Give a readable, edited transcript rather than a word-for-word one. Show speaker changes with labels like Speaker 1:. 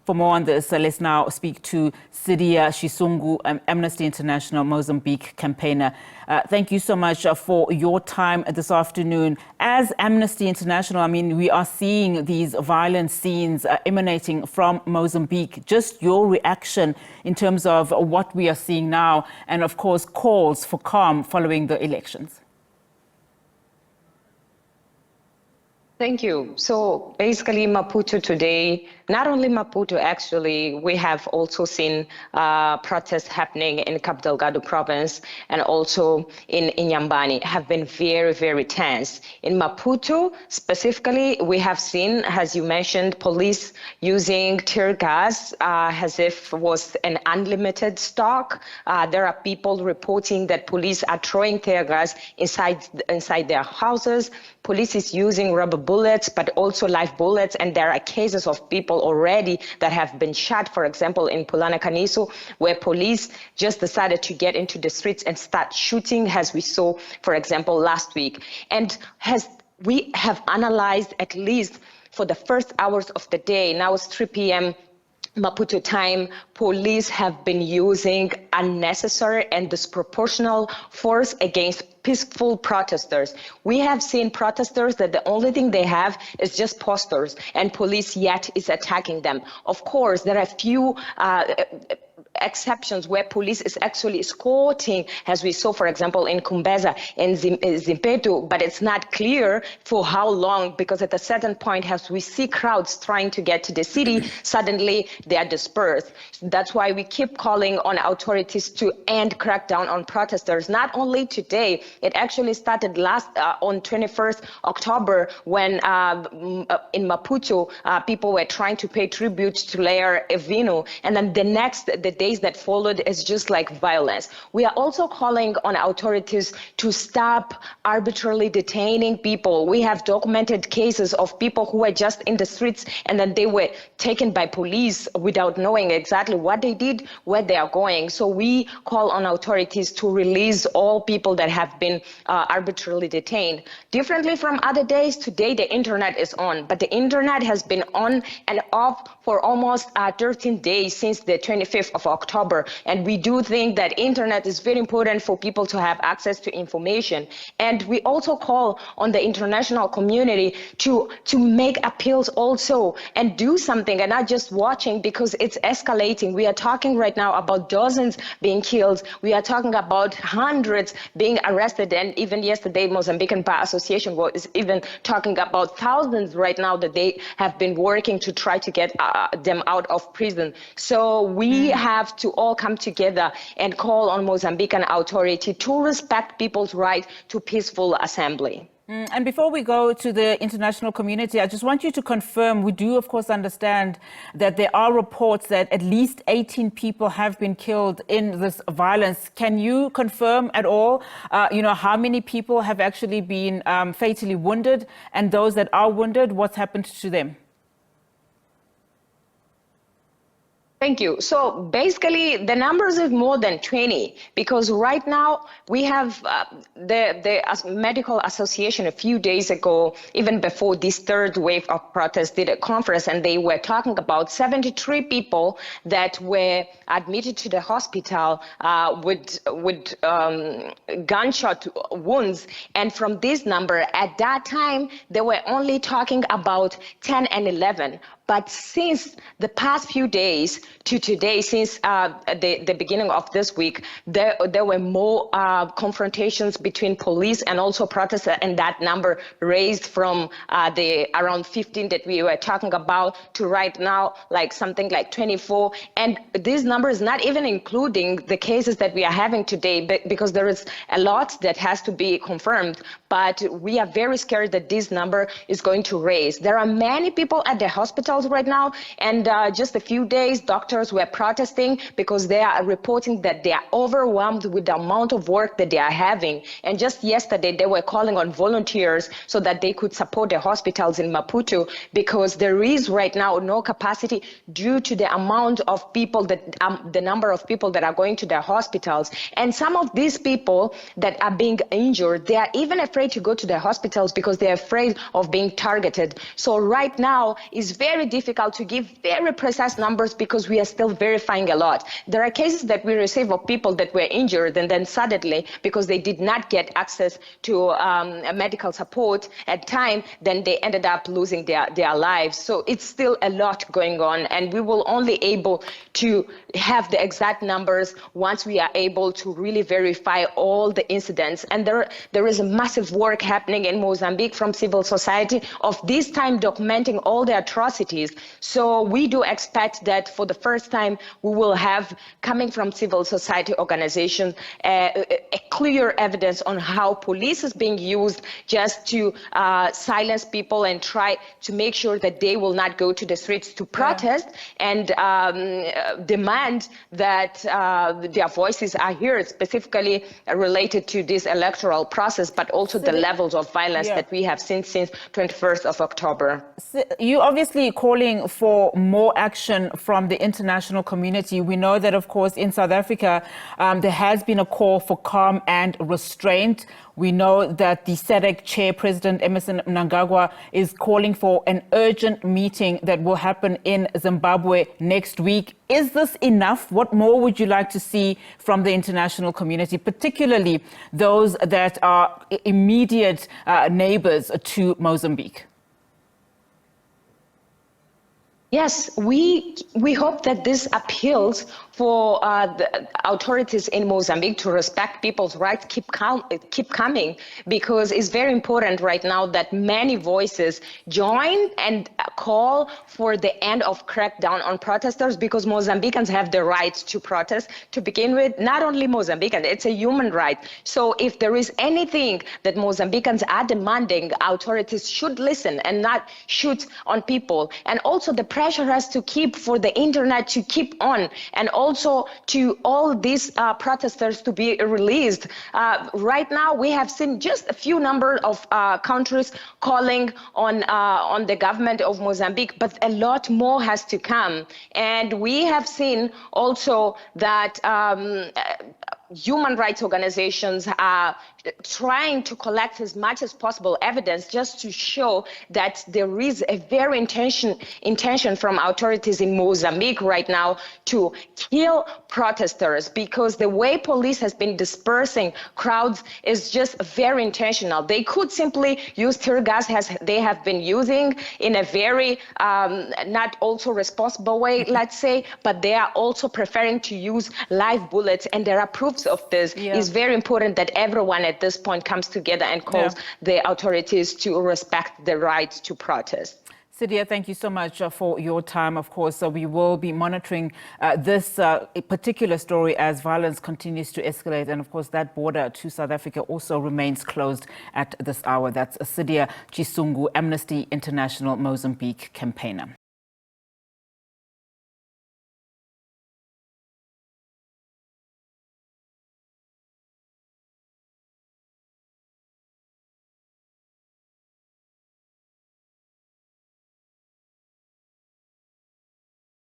Speaker 1: For more on this, let's now speak to Cidia Chissungo, Amnesty International Mozambique campaigner. Thank you so much for your time this afternoon. As Amnesty International, I mean, we are seeing these violent scenes emanating from Mozambique. Just your reaction in terms of what we are seeing now and, of course, calls for calm following the elections.
Speaker 2: Thank you. So basically Maputo today, not only Maputo actually, we have also seen protests happening in Cabo Delgado province and also in Inhambane have been very, very tense. In Maputo specifically, we have seen, as you mentioned, police using tear gas as if it was an unlimited stock. There are people reporting that police are throwing tear gas inside their houses. Police is using rubber bullets, but also live bullets, and there are cases of people already that have been shot, for example, in Pulana Caniço, where police just decided to get into the streets and start shooting, as we saw, for example, last week. And we have analyzed at least for the first hours of the day, now it's 3 p.m. Maputo time, police have been using unnecessary and disproportional force against peaceful protesters. We have seen protesters that the only thing they have is just posters, and police yet is attacking them. Of course, there are few exceptions where police is actually escorting, as we saw, for example, in Kumbeza and Zimpeto, but it's not clear for how long, because at a certain point, as we see crowds trying to get to the city, suddenly they are dispersed. That's why we keep calling on authorities to end crackdown on protesters. Not only today, it actually started on 21st October when in Maputo, people were trying to pay tribute to Lair Evino, and then the days that followed is just like violence. We are also calling on authorities to stop arbitrarily detaining people. We have documented cases of people who were just in the streets and then they were taken by police without knowing exactly what they did, where they are going. So we call on authorities to release all people that have been arbitrarily detained. Differently from other days, today the internet is on, but the internet has been on and off for almost 13 days since the 25th of October. And we do think that internet is very important for people to have access to information. And we also call on the international community to make appeals also and do something and not just watching, because it's escalating. We are talking right now about dozens being killed. We are talking about hundreds being arrested. And even yesterday, Mozambican Bar Association was even talking about thousands right now that they have been working to try to get them out of prison. So we have to all come together and call on Mozambican authority to respect people's right to peaceful assembly.
Speaker 1: And before we go to the international community, I just want you to confirm, we do of course understand that there are reports that at least 18 people have been killed in this violence. Can you confirm at all, how many people have actually been fatally wounded, and those that are wounded, what's happened to them?
Speaker 2: Thank you. So basically, the numbers is more than 20, because right now we have the Medical Association a few days ago, even before this third wave of protests, did a conference, and they were talking about 73 people that were admitted to the hospital with gunshot wounds. And from this number, at that time, they were only talking about 10 and 11. But since the past few days to today, since the beginning of this week, there were more confrontations between police and also protesters, and that number raised from the around 15 that we were talking about to right now, like something like 24. And this number is not even including the cases that we are having today, because there is a lot that has to be confirmed. But we are very scared that this number is going to raise. There are many people at the hospitals right now, and just a few days, doctors were protesting because they are reporting that they are overwhelmed with the amount of work that they are having. And just yesterday, they were calling on volunteers so that they could support the hospitals in Maputo, because there is right now no capacity due to the amount of people that the number of people that are going to the hospitals. And some of these people that are being injured, they are even afraid to go to the hospitals because they're afraid of being targeted. So right now, it's very very difficult to give very precise numbers because we are still verifying a lot. There are cases that we receive of people that were injured and then suddenly, because they did not get access to medical support at time, then they ended up losing their lives. So it's still a lot going on, and we will only able to have the exact numbers once we are able to really verify all the incidents. And there is a massive work happening in Mozambique from civil society of this time documenting all the atrocities. So we do expect that for the first time we will have, coming from civil society organizations, a clear evidence on how police is being used just to silence people and try to make sure that they will not go to the streets to protest and demand that their voices are heard, specifically related to this electoral process, but also the levels of violence that we have seen since 21st of October.
Speaker 1: You're obviously calling for more action from the international community. We know that, of course, in South Africa, there has been a call for calm and restraint. We know that the SADC chair, President Emmerson Mnangagwa, is calling for an urgent meeting that will happen in Zimbabwe next week. Is this enough? What more would you like to see from the international community, particularly those that are immediate neighbors to Mozambique?
Speaker 2: Yes, we hope that this appeals for the authorities in Mozambique to respect people's rights keep coming, because it's very important right now that many voices join and call for the end of crackdown on protesters, because Mozambicans have the right to protest to begin with. Not only Mozambicans, it's a human right. So if there is anything that Mozambicans are demanding, authorities should listen and not shoot on people. And also the pressure has to keep for the internet to keep on, and also to all these protesters to be released. Right now, we have seen just a few number of countries calling on the government of Mozambique, but a lot more has to come. And we have seen also that human rights organizations are trying to collect as much as possible evidence just to show that there is a very intention from authorities in Mozambique right now to kill protesters, because the way police has been dispersing crowds is just very intentional. They could simply use tear gas as they have been using in a very not also responsible way, let's say, but they are also preferring to use live bullets, and there are proofs of this. It's very important that everyone at this point comes together and calls the authorities to respect the right to protest.
Speaker 1: Cidia, thank you so much for your time. Of course, we will be monitoring this particular story as violence continues to escalate. And of course, that border to South Africa also remains closed at this hour. That's Cidia Chissungo, Amnesty International Mozambique campaigner.